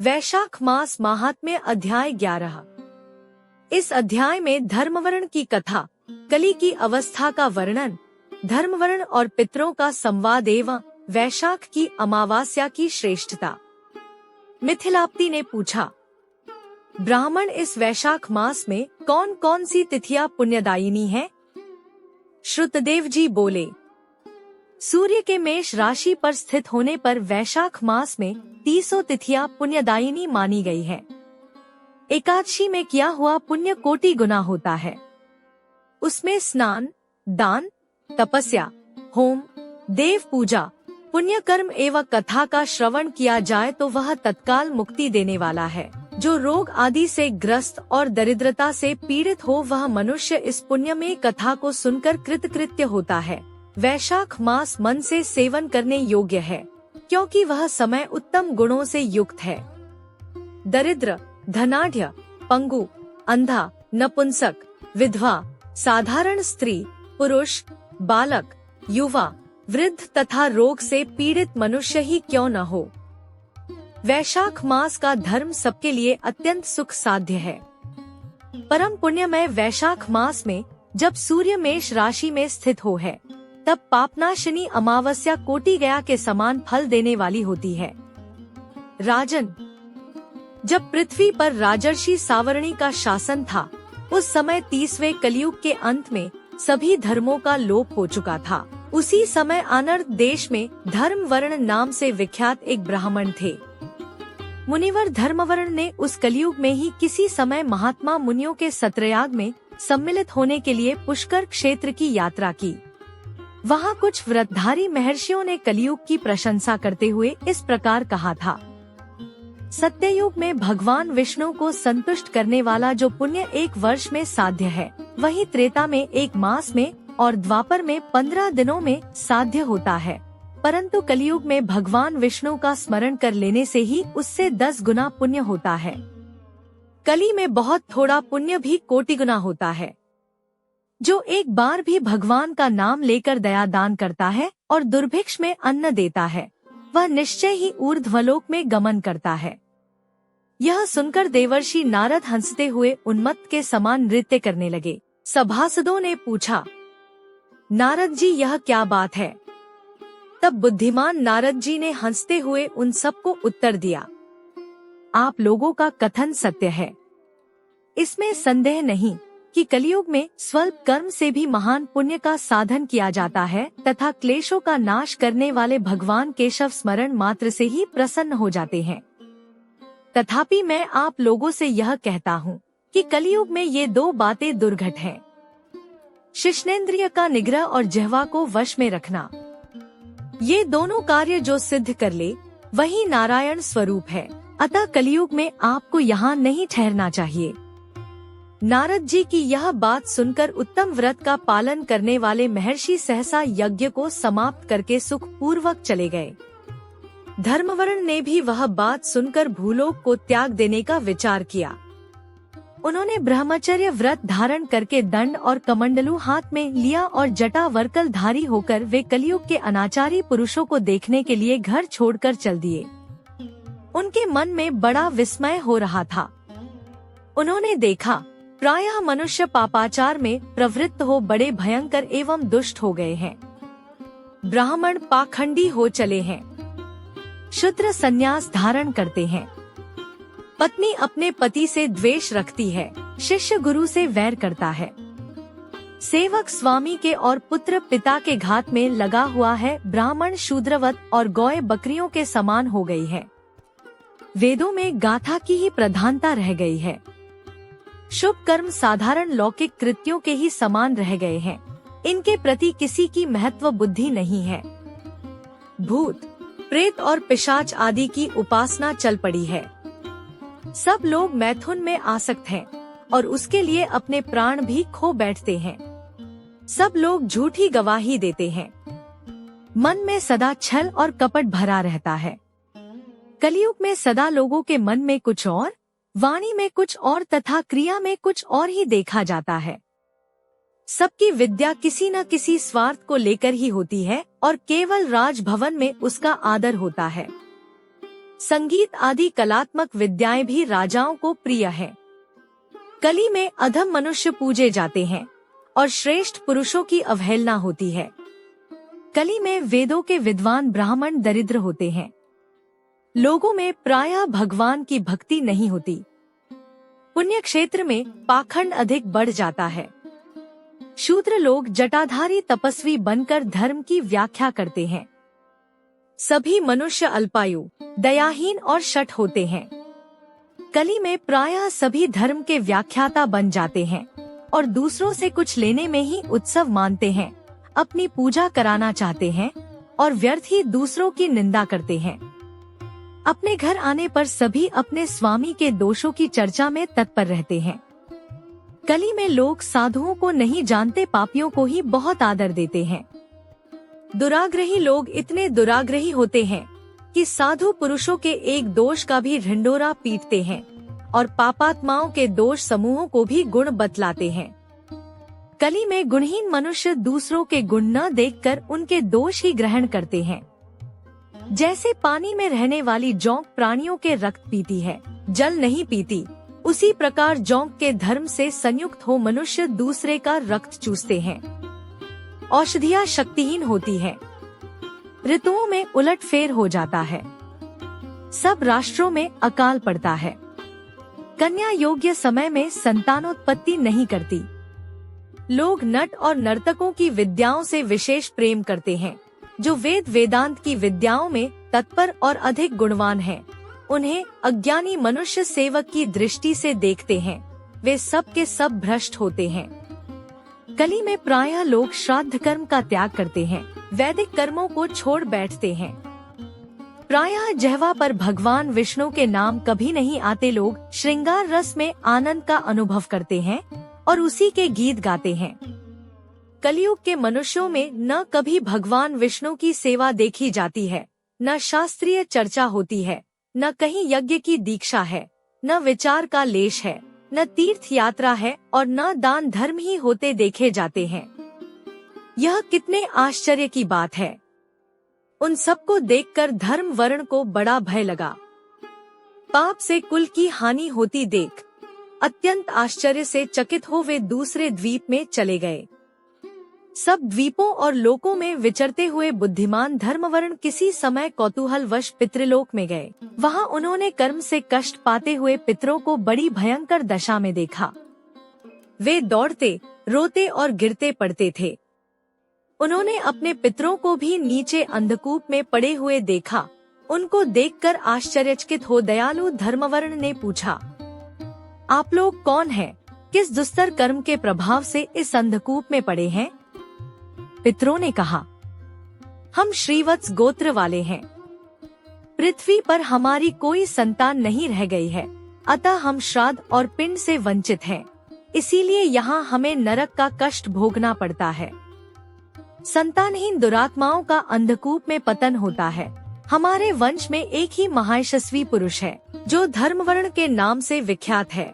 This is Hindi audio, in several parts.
वैशाख मास महात्म्य अध्याय 11। इस अध्याय में धर्मवर्ण की कथा, कली की अवस्था का वर्णन, धर्मवर्ण और पितरों का संवाद एवं वैशाख की अमावस्या की श्रेष्ठता। मिथिलाप्ति ने पूछा, ब्राह्मण इस वैशाख मास में कौन कौन सी तिथियां पुण्यदायिनी हैं? श्रुतदेव जी बोले, सूर्य के मेष राशि पर स्थित होने पर वैशाख मास में 30 तिथियां पुण्यदायिनी मानी गई है। एकादशी में किया हुआ पुण्य कोटि गुना होता है। उसमें स्नान, दान, तपस्या, होम, देव पूजा, पुण्य कर्म एवं कथा का श्रवण किया जाए तो वह तत्काल मुक्ति देने वाला है। जो रोग आदि से ग्रस्त और दरिद्रता से पीड़ित हो वह मनुष्य इस पुण्यमय कथा को सुनकर कृतकृत्य होता है। वैशाख मास मन से सेवन करने योग्य है, क्योंकि वह समय उत्तम गुणों से युक्त है। दरिद्र, धनाढ्य, पंगु, अंधा, नपुंसक, विधवा, साधारण स्त्री, पुरुष, बालक, युवा, वृद्ध तथा रोग से पीड़ित मनुष्य ही क्यों न हो। वैशाख मास का धर्म सबके लिए अत्यंत सुख साध्य है। परम पुण्यमय वैशाख मास में जब सूर्य मेष राशि में स्थित हो है, तब पापनाशिनी अमावस्या कोटि गया के समान फल देने वाली होती है। राजन, जब पृथ्वी पर राजर्षि सावर्णी का शासन था, उस समय 30वें कलयुग के अंत में सभी धर्मों का लोप हो चुका था। उसी समय आनर्द देश में धर्मवर्ण नाम से विख्यात एक ब्राह्मण थे। मुनिवर धर्मवर्ण ने उस कलयुग में ही किसी समय महात्मा मुनियों के सत्रयाग में सम्मिलित होने के लिए पुष्कर क्षेत्र की यात्रा की। वहाँ कुछ व्रतधारी महर्षियों ने कलयुग की प्रशंसा करते हुए इस प्रकार कहा था, सत्ययुग में भगवान विष्णु को संतुष्ट करने वाला जो पुण्य 1 वर्ष में साध्य है, वही त्रेता में 1 मास में और द्वापर में 15 दिनों में साध्य होता है। परंतु कलयुग में भगवान विष्णु का स्मरण कर लेने से ही उससे 10 गुना पुण्य होता है। कली में बहुत थोड़ा पुण्य भी कोटि गुना होता है। जो एक बार भी भगवान का नाम लेकर दया दान करता है और दुर्भिक्ष में अन्न देता है, वह निश्चय ही ऊर्ध्वलोक में गमन करता है। यह सुनकर देवर्षि नारद हंसते हुए उन्मत्त के समान नृत्य करने लगे। सभासदों ने पूछा, नारद जी यह क्या बात है? तब बुद्धिमान नारद जी ने हंसते हुए उन सबको उत्तर दिया, आप लोगों का कथन सत्य है। इसमें संदेह नहीं कि कलयुग में स्वल्प कर्म से भी महान पुण्य का साधन किया जाता है तथा क्लेशों का नाश करने वाले भगवान केशव स्मरण मात्र से ही प्रसन्न हो जाते हैं। तथापि मैं आप लोगों से यह कहता हूँ कि कलयुग में ये 2 बातें दुर्घट हैं। शिश्नेन्द्रिय का निग्रह और जिह्वा को वश में रखना। ये दोनों कार्य जो सिद्ध कर ले वही नारायण स्वरूप है। अतः कलयुग में आपको यहाँ नहीं ठहरना चाहिए। नारद जी की यह बात सुनकर उत्तम व्रत का पालन करने वाले महर्षि सहसा यज्ञ को समाप्त करके सुख पूर्वक चले गए। धर्मवर्ण ने भी वह बात सुनकर भूलोक को त्याग देने का विचार किया। उन्होंने ब्रह्मचर्य व्रत धारण करके दंड और कमंडलू हाथ में लिया और जटा वर्कल धारी होकर वे कलयुग के अनाचारी पुरुषों को देखने के लिए घर छोड़कर चल दिए। उनके मन में बड़ा विस्मय हो रहा था। उन्होंने देखा, प्रायः मनुष्य पापाचार में प्रवृत्त हो बड़े भयंकर एवं दुष्ट हो गए हैं। ब्राह्मण पाखंडी हो चले हैं। शूद्र संन्यास धारण करते हैं। पत्नी अपने पति से द्वेष रखती है। शिष्य गुरु से वैर करता है। सेवक स्वामी के और पुत्र पिता के घात में लगा हुआ है। ब्राह्मण शूद्रवत और गौएं बकरियों के समान हो गई है। वेदों में गाथा की ही प्रधानता रह गई है। शुभ कर्म साधारण लौकिक कृत्यों के ही समान रह गए हैं। इनके प्रति किसी की महत्व बुद्धि नहीं है। भूत, प्रेत और पिशाच आदि की उपासना चल पड़ी है। सब लोग मैथुन में आसक्त हैं और उसके लिए अपने प्राण भी खो बैठते हैं। सब लोग झूठी गवाही देते हैं। मन में सदा छल और कपट भरा रहता है। कलयुग में सदा लोगों के मन में कुछ और, वाणी में कुछ और तथा क्रिया में कुछ और ही देखा जाता है। सबकी विद्या किसी न किसी स्वार्थ को लेकर ही होती है और केवल राजभवन में उसका आदर होता है। संगीत आदि कलात्मक विद्याएं भी राजाओं को प्रिय हैं। कली में अधम मनुष्य पूजे जाते हैं और श्रेष्ठ पुरुषों की अवहेलना होती है। कली में वेदों के विद्वान ब्राह्मण दरिद्र होते हैं। लोगों में प्रायः भगवान की भक्ति नहीं होती। पुण्य क्षेत्र में पाखंड अधिक बढ़ जाता है। शूद्र लोग जटाधारी तपस्वी बनकर धर्म की व्याख्या करते हैं। सभी मनुष्य अल्पायु, दयाहीन और शठ होते हैं। कली में प्रायः सभी धर्म के व्याख्याता बन जाते हैं और दूसरों से कुछ लेने में ही उत्सव मानते हैं, अपनी पूजा कराना चाहते हैं और व्यर्थ ही दूसरों की निंदा करते हैं। अपने घर आने पर सभी अपने स्वामी के दोषों की चर्चा में तत्पर रहते हैं। कली में लोग साधुओं को नहीं जानते, पापियों को ही बहुत आदर देते हैं। दुराग्रही लोग इतने दुराग्रही होते हैं कि साधु पुरुषों के एक दोष का भी ढिंढोरा पीटते हैं और पापात्माओं के दोष समूहों को भी गुण बतलाते हैं। कली में गुणहीन मनुष्य दूसरों के गुण न देखकर उनके दोष ही ग्रहण करते हैं। जैसे पानी में रहने वाली जोंक प्राणियों के रक्त पीती है, जल नहीं पीती, उसी प्रकार जोंक के धर्म से संयुक्त हो मनुष्य दूसरे का रक्त चूसते हैं। औषधियाँ शक्तिहीन होती है। ऋतुओं में उलटफेर हो जाता है। सब राष्ट्रों में अकाल पड़ता है। कन्या योग्य समय में संतानोत्पत्ति नहीं करती। लोग नट और नर्तकों की विद्याओं से विशेष प्रेम करते हैं। जो वेद वेदांत की विद्याओं में तत्पर और अधिक गुणवान हैं, उन्हें अज्ञानी मनुष्य सेवक की दृष्टि से देखते हैं। वे सब के सब भ्रष्ट होते हैं। कली में प्रायः लोग श्राद्ध कर्म का त्याग करते हैं, वैदिक कर्मों को छोड़ बैठते हैं। प्रायः जिह्वा पर भगवान विष्णु के नाम कभी नहीं आते। लोग श्रृंगार रस में आनंद का अनुभव करते हैं और उसी के गीत गाते हैं। कलयुग के मनुष्यों में न कभी भगवान विष्णु की सेवा देखी जाती है, न शास्त्रीय चर्चा होती है, न कहीं यज्ञ की दीक्षा है, न विचार का लेश है, न तीर्थ यात्रा है और न दान धर्म ही होते देखे जाते हैं। यह कितने आश्चर्य की बात है। उन सबको देखकर धर्म वर्ण को बड़ा भय लगा। पाप से कुल की हानि होती देख अत्यंत आश्चर्य से चकित हो वे दूसरे द्वीप में चले गए। सब द्वीपों और लोकों में विचरते हुए बुद्धिमान धर्मवर्ण किसी समय कौतूहलवश पितृलोक में गए। वहां उन्होंने कर्म से कष्ट पाते हुए पितरों को बड़ी भयंकर दशा में देखा। वे दौड़ते, रोते और गिरते पड़ते थे। उन्होंने अपने पितरों को भी नीचे अंधकूप में पड़े हुए देखा। उनको देखकर आश्चर्यचकित हो दयालु धर्मवर्ण ने पूछा, आप लोग कौन हैं? किस दुस्तर कर्म के प्रभाव से इस अंधकूप में पड़े हैं? पितरों ने कहा, हम श्रीवत्स गोत्र वाले हैं। पृथ्वी पर हमारी कोई संतान नहीं रह गई है, अतः हम श्राद्ध और पिंड से वंचित हैं। इसीलिए यहाँ हमें नरक का कष्ट भोगना पड़ता है। संतानहीन दुरात्माओं का अंधकूप में पतन होता है। हमारे वंश में एक ही महायशस्वी पुरुष है जो धर्मवर्ण के नाम से विख्यात है,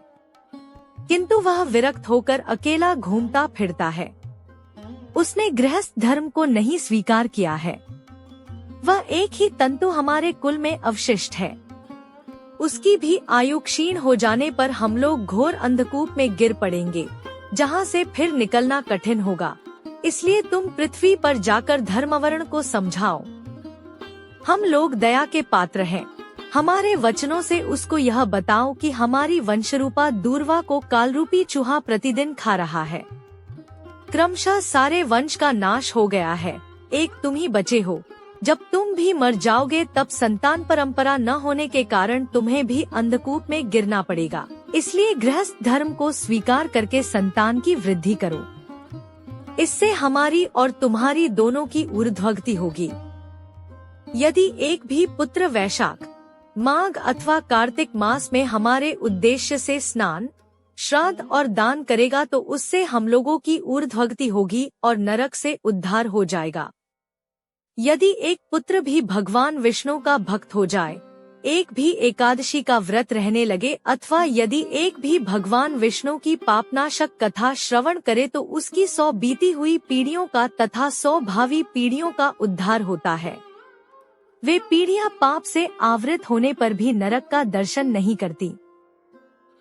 किंतु वह विरक्त होकर अकेला घूमता फिरता है। उसने गृहस्थ धर्म को नहीं स्वीकार किया है। वह एक ही तंतु हमारे कुल में अवशिष्ट है। उसकी भी आयु क्षीण हो जाने पर हम लोग घोर अंधकूप में गिर पड़ेंगे, जहाँ से फिर निकलना कठिन होगा। इसलिए तुम पृथ्वी पर जाकर धर्मवर्ण को समझाओ। हम लोग दया के पात्र हैं। हमारे वचनों से उसको यह बताओ कि हमारी वंशरूपा दूर्वा को कालरूपी चूहा प्रतिदिन खा रहा है। क्रमशः सारे वंश का नाश हो गया है, एक तुम ही बचे हो। जब तुम भी मर जाओगे तब संतान परंपरा न होने के कारण तुम्हें भी अंधकूप में गिरना पड़ेगा। इसलिए गृहस्थ धर्म को स्वीकार करके संतान की वृद्धि करो। इससे हमारी और तुम्हारी दोनों की ऊर्ध्वगति होगी। यदि एक भी पुत्र वैशाख, माघ अथवा कार्तिक मास में हमारे उद्देश्य से स्नान, श्राद्ध और दान करेगा तो उससे हम लोगों की ऊर्ध्वगति होगी और नरक से उद्धार हो जाएगा। यदि एक पुत्र भी भगवान विष्णु का भक्त हो जाए, एक भी एकादशी का व्रत रहने लगे अथवा यदि एक भी भगवान विष्णु की पापनाशक कथा श्रवण करे तो उसकी 100 बीती हुई पीढ़ियों का तथा 100 भावी पीढ़ियों का उद्धार होता है। वे पीढ़ियां पाप से आवृत होने पर भी नरक का दर्शन नहीं करती।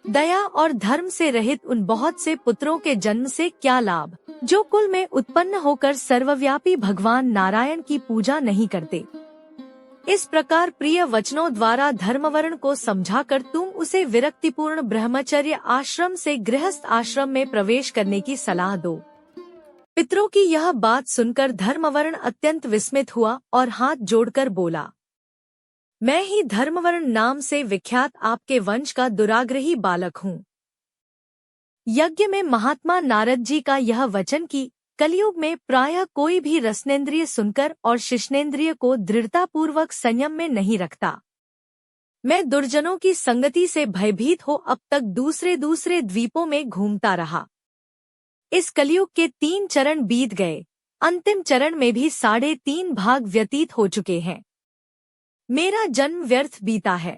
दया और धर्म से रहित उन बहुत से पुत्रों के जन्म से क्या लाभ, जो कुल में उत्पन्न होकर सर्वव्यापी भगवान नारायण की पूजा नहीं करते। इस प्रकार प्रिय वचनों द्वारा धर्मवर्ण को समझाकर तुम उसे विरक्तिपूर्ण ब्रह्मचर्य आश्रम से गृहस्थ आश्रम में प्रवेश करने की सलाह दो। पितरों की यह बात सुनकर धर्मवर्ण अत्यंत विस्मित हुआ और हाथ जोड़कर बोला, मैं ही धर्मवर्ण नाम से विख्यात आपके वंश का दुराग्रही बालक हूँ। यज्ञ में महात्मा नारद जी का यह वचन कि कलयुग में प्रायः कोई भी रसनेन्द्रिय सुनकर और शिश्नेन्द्रिय को दृढ़तापूर्वक संयम में नहीं रखता। मैं दुर्जनों की संगति से भयभीत हो अब तक दूसरे दूसरे द्वीपों में घूमता रहा। इस कलयुग के 3 चरण बीत गए, अंतिम चरण में भी 3.5 भाग व्यतीत हो चुके हैं। मेरा जन्म व्यर्थ बीता है,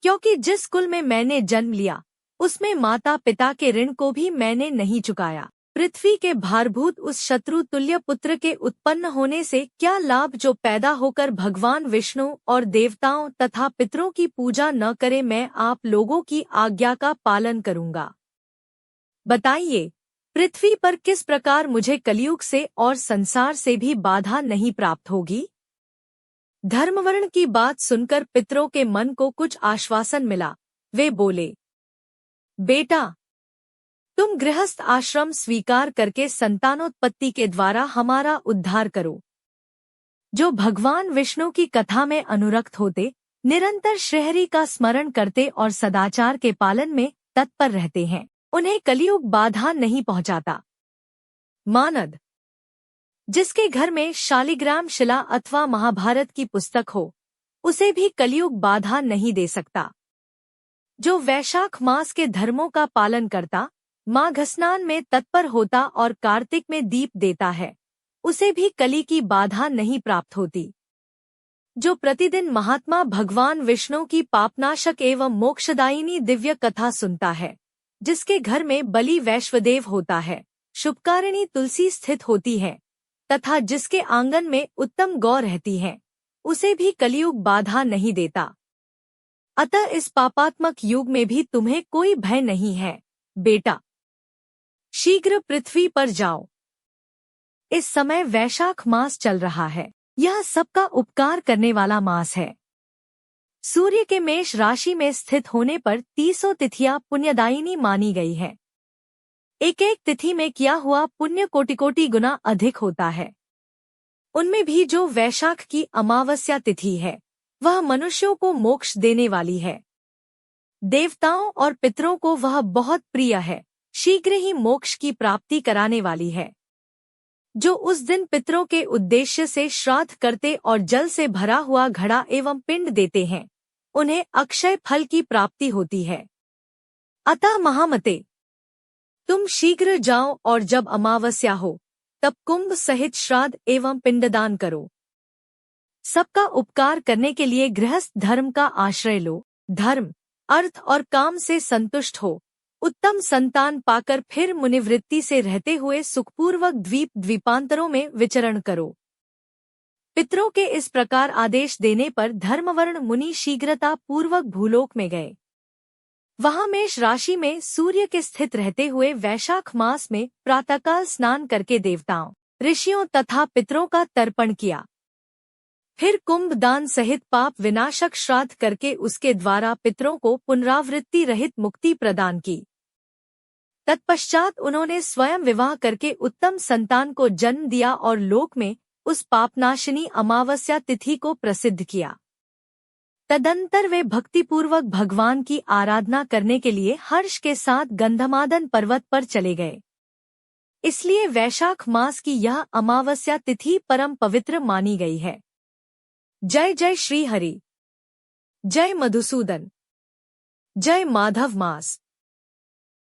क्योंकि जिस कुल में मैंने जन्म लिया उसमें माता पिता के ऋण को भी मैंने नहीं चुकाया। पृथ्वी के भारभूत उस शत्रु तुल्य पुत्र के उत्पन्न होने से क्या लाभ, जो पैदा होकर भगवान विष्णु और देवताओं तथा पितरों की पूजा न करे। मैं आप लोगों की आज्ञा का पालन करूंगा। बताइए, पृथ्वी पर किस प्रकार मुझे कलयुग से और संसार से भी बाधा नहीं प्राप्त होगी। धर्मवर्ण की बात सुनकर पितरों के मन को कुछ आश्वासन मिला। वे बोले, बेटा, तुम गृहस्थ आश्रम स्वीकार करके संतानोत्पत्ति के द्वारा हमारा उद्धार करो। जो भगवान विष्णु की कथा में अनुरक्त होते, निरंतर श्रीहरि का स्मरण करते और सदाचार के पालन में तत्पर रहते हैं, उन्हें कलयुग बाधा नहीं पहुंचाता। मानद, जिसके घर में शालिग्राम शिला अथवा महाभारत की पुस्तक हो, उसे भी कलयुग बाधा नहीं दे सकता। जो वैशाख मास के धर्मों का पालन करता, माघ स्नान में तत्पर होता और कार्तिक में दीप देता है, उसे भी कली की बाधा नहीं प्राप्त होती। जो प्रतिदिन महात्मा भगवान विष्णु की पापनाशक एवं मोक्षदायिनी दिव्य कथा सुनता है, जिसके घर में बलि वैश्वदेव होता है, शुभकारिणी तुलसी स्थित होती है तथा जिसके आंगन में उत्तम गौ रहती है, उसे भी कलयुग बाधा नहीं देता। अतः इस पापात्मक युग में भी तुम्हें कोई भय नहीं है। बेटा, शीघ्र पृथ्वी पर जाओ। इस समय वैशाख मास चल रहा है। यह सबका उपकार करने वाला मास है। सूर्य के मेष राशि में स्थित होने पर 30 तिथियां पुण्यदायिनी मानी गई है। एक एक तिथि में किया हुआ पुण्य कोटि गुना अधिक होता है। उनमें भी जो वैशाख की अमावस्या तिथि है, वह मनुष्यों को मोक्ष देने वाली है। देवताओं और पितरों को वह बहुत प्रिय है, शीघ्र ही मोक्ष की प्राप्ति कराने वाली है। जो उस दिन पितरों के उद्देश्य से श्राद्ध करते और जल से भरा हुआ घड़ा एवं पिंड देते हैं, उन्हें अक्षय फल की प्राप्ति होती है। अतः महामते, तुम शीघ्र जाओ और जब अमावस्या हो तब कुंभ सहित श्राद्ध एवं पिंडदान करो। सबका उपकार करने के लिए गृहस्थ धर्म का आश्रय लो। धर्म, अर्थ और काम से संतुष्ट हो। उत्तम संतान पाकर फिर मुनिवृत्ति से रहते हुए सुखपूर्वक द्वीप द्वीपांतरों में विचरण करो। पितरों के इस प्रकार आदेश देने पर धर्मवर्ण मुनि शीघ्रता पूर्वक भूलोक में गए। वहां मेष राशि में सूर्य के स्थित रहते हुए वैशाख मास में प्रातःकाल स्नान करके देवताओं, ऋषियों तथा पितरों का तर्पण किया। फिर कुंभ दान सहित पाप विनाशक श्राद्ध करके उसके द्वारा पितरों को पुनरावृत्ति रहित मुक्ति प्रदान की। तत्पश्चात उन्होंने स्वयं विवाह करके उत्तम संतान को जन्म दिया और लोक में उस पापनाशिनी अमावस्या तिथि को प्रसिद्ध किया। तदंतर वे भक्तिपूर्वक भगवान की आराधना करने के लिए हर्ष के साथ गंधमादन पर्वत पर चले गए। इसलिए वैशाख मास की यह अमावस्या तिथि परम पवित्र मानी गई है। जय जय श्री हरि, जय मधुसूदन, जय माधव मास।